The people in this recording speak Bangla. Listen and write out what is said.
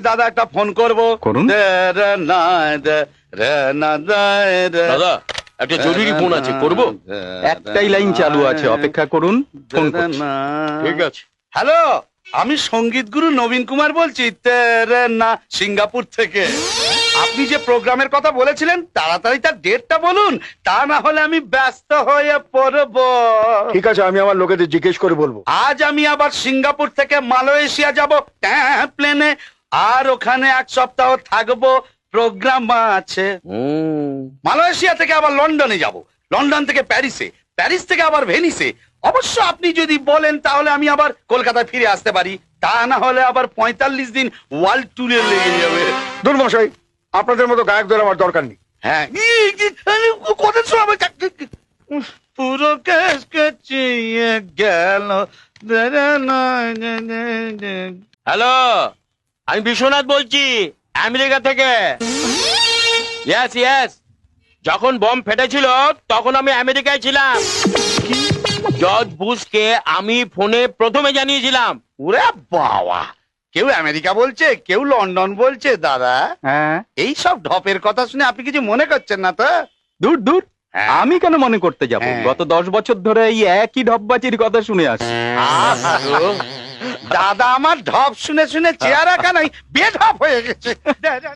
দাদা একটা ফোন করবো। করুন। দাদা একটা জরুরি ফোন আছে, করবো? একটাই লাইন চালু আছে, অপেক্ষা করুন, ফোন করছি। ঠিক আছে। হ্যালো, আমি সঙ্গীত গুরু নবীন কুমার বলছি, না সিঙ্গাপুর থেকে। আপনি যে প্রোগ্রামের কথা বলেছিলেন তাড়াতাড়ি তার ডেটটা বলুন, তা না হলে আমি ব্যস্ত হয়ে পড়ব। ঠিক আছে, আমি আমার লোকেদের জিজ্ঞেস করে বলবো। আজ আমি আবার সিঙ্গাপুর থেকে মালয়েশিয়া যাব প্লেনে, আর ওখানে 1 সপ্তাহ থাকবো, প্রোগ্রাম আছে। মালয়েশিয়া থেকে আবার লন্ডনে যাব, লন্ডন থেকে প্যারিসে, প্যারিস থেকে আবার ভেনিসে। অবশ্য আপনি যদি বলেন তাহলে আমি আবার কলকাতায় ফিরে আসতে পারি, তা না হলে আবার 45 দিন ওয়ার্ল্ড ট্যুরে লেগে যাবে। দুর্মশাই, আপনাদের মতো গায়কদের আমার দরকার নেই। হ্যাঁ, কথা শোনাবে পুরো কেস কেচিয়ে গেল। হ্যালো, আমি বিশ্বনাথ বলছি, আমেরিকা থেকে। ইয়েস ইয়েস, যখন বম ফেটেছিল তখন আমি আমেরিকায় ছিলাম। জর্জ বুশকে আমি ফোনে প্রথমে জানিয়েছিলাম। ওরে বাবা, কেউ আমেরিকা বলছে, কেউ লন্ডন বলছে। দাদা, হ্যাঁ, এই সব ঢপের কথা শুনে আপনি কিছু মনে করছেন না তো? দূর দূর, হ্যাঁ। আমি কেন মনে করতে যাব? হ্যাঁ। গত 10 বছর ধরে এই একই ঢপবাজির কথা শুনে আসছি। দাদা আমার ঢপ শুনে শুনে চেহারা কেন বেঢপ হয়ে গেছে।